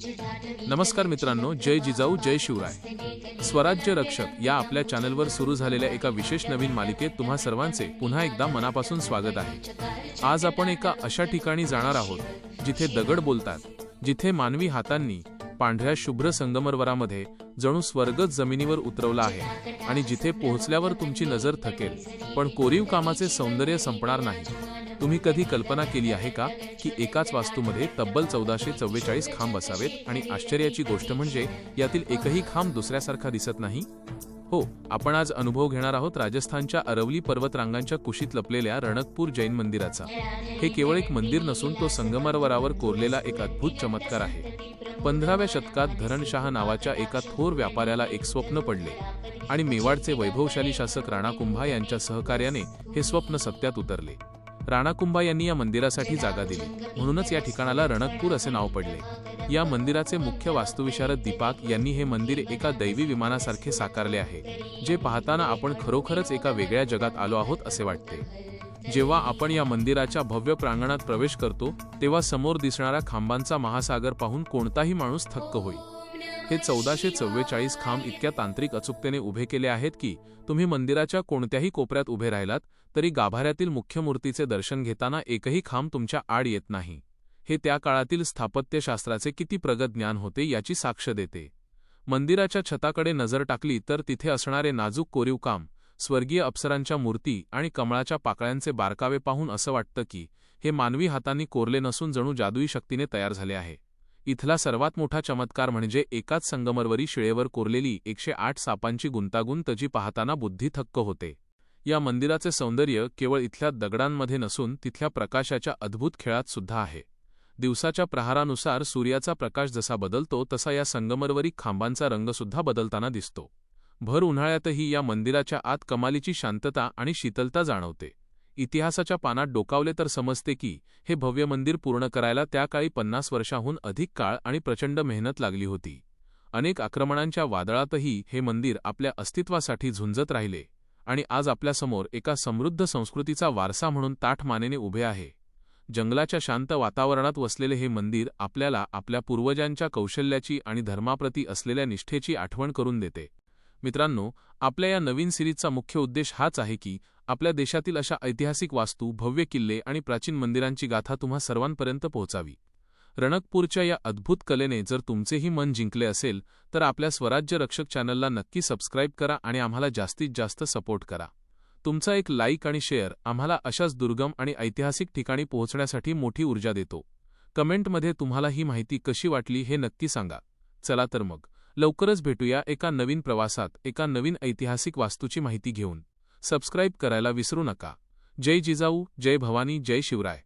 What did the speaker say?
नमस्कार मित्रांनो, जय जिजाऊ जय शिवराय। स्वराज्य रक्षक या आपल्या चॅनलवर सुरू झालेल्या एका विशेष नवीन मालिकेत तुम्हा सर्वांचे पुन्हा एकदा मनापासून स्वागत आहे। आज आपण एका अशा ठिकाणी जाणार आहोत जिथे दगड बोलतात, जिथे मानवी हातांनी पांढऱ्या शुभ्र संगमरवरामध्ये जणू स्वर्गच जमिनीवर उतरवला आहे आणि जिथे पोहोचल्यावर तुमची नजर थकेल, पण कोरीव कामाचे सौंदर्य संपणार नाही। तुम्ही कधी कल्पना केली आहे का की एकाच वास्तूमध्ये तब्बल 1444 खांब असावेत आणि आश्चर्याची गोष्ट म्हणजे यातील एकही खांब दुसऱ्यासारखा दिसत नाही? हो, आपण आज अनुभव घेणार आहोत राजस्थानच्या अरवली पर्वतरांगांच्या कुशीत लपलेल्या रणकपूर जैन मंदिराचा। हे केवळ एक मंदिर नसून तो संगमरवरावर कोरलेला एक अद्भुत चमत्कार आहे। 15व्या शतकात धरणशाह नावाच्या एका थोर व्यापाऱ्याला एक स्वप्न पडले आणि मेवाडचे वैभवशाली शासक राणाकुंभा यांच्या सहकार्याने हे स्वप्न सत्यात उतरले। राणाकुंभा यांनी या मंदिरासाठी जागा दिली, म्हणूनच या ठिकाणाला रणकपूर असे नाव पडले। या मंदिराचे मुख्य वास्तुविशारद दीपाक यांनी हे मंदिर एका दैवी विमानासारखे साकारले आहे, जे पाहताना आपण खरोखरच एका वेगळ्या जगात आलो आहोत असे वाटते। जेव्हा आपण या मंदिराच्या भव्य प्रांगणात प्रवेश करतो तेव्हा समोर दिसणारा खांबांचा महासागर पाहून कोणताही माणूस थक्क होईल। हे 1444 खांब इतक्या तांत्रिक अचूकतेने उभे केले आहेत की तुम्ही मंदिराच्या कोणत्याही कोपऱ्यात उभे राहिलात तरी गाभाऱ्यातील मुख्य मूर्तीचे दर्शन घेताना एकही खांब तुमच्या आड येत नाही। हे त्या काळातील स्थापत्यशास्त्राचे किती प्रगत ज्ञान होते याची साक्ष देते। मंदिराच्या छताकडे नजर टाकली तर तिथे असणारे नाजूक कोरीव काम, स्वर्गीय अप्सरांच्या मूर्ती आणि कमळाच्या पाकळ्यांचे बारकावे पाहून असं वाटतं की हे मानवी हातांनी कोरले नसून जणू जादुई शक्तीने तयार झाले आहे। इथला सर्वात मोठा चमत्कार म्हणजे एकाच संगमरवरी शिळेवर कोरलेली 108 सापांची गुंतागुंत, जी पाहताना बुद्धी थक्क होते। या मंदिराचे सौंदर्य केवळ इथल्या दगडांमध्ये नसून तिथल्या प्रकाशाच्या अद्भुत खेळात सुद्धा आहे। दिवसाच्या प्रहारानुसार सूर्याचा प्रकाश जसा बदलतो तसा या संगमरवरी खांबांचा रंग सुद्धा बदलताना दिसतो। भर उन्हाळ्यातही या मंदिराच्या आत कमालीची शांतता आणि शीतलता जाणवते। इतिहासाच्या पानात डोकावले तर समजते की हे भव्य मंदिर पूर्ण करायला त्या काळी 50 वर्षांहून अधिक काळ आणि प्रचंड मेहनत लागली होती। अनेक आक्रमणांच्या वादळातही हे मंदिर आपल्या अस्तित्वासाठी झुंजत राहिले आणि आज आपल्यासमोर एका समृद्ध संस्कृतीचा वारसा म्हणून ताठ मानेने उभे आहे। जंगलाच्या शांत वातावरणात वसलेले हे मंदिर आपल्याला आपल्या पूर्वजांच्या कौशल्याची आणि धर्माप्रती असलेल्या निष्ठेची आठवण करून देते। मित्रांनो, आपल्या या नवीन सिरीजचा मुख्य उद्देश हाच आहे की आपल्या देशातील अशा ऐतिहासिक वास्तू, भव्य किल्ले आणि प्राचीन मंदिरांची गाथा तुम्हा सर्वांपर्यंत पोहोचावी। रणकपूरच्या या अद्भुत कलेने जर तुमचेही मन जिंकले असेल तर आपल्या स्वराज्य रक्षक चॅनलला नक्की सबस्क्राईब करा आणि आम्हाला जास्तीत जास्त सपोर्ट करा। तुमचा एक लाईक आणि शेअर आम्हाला अशाच दुर्गम आणि ऐतिहासिक ठिकाणी पोहोचण्यासाठी मोठी ऊर्जा देतो। कमेंटमध्ये तुम्हाला ही माहिती कशी वाटली हे नक्की सांगा। चला तर मग लवकरच भेटूया एका नवीन प्रवासात, एका नवीन ऐतिहासिक वास्तूची माहिती घेऊन। सबस्क्राईब करायला विसरू नका। जय जिजाऊ, जय भवानी, जय शिवराय।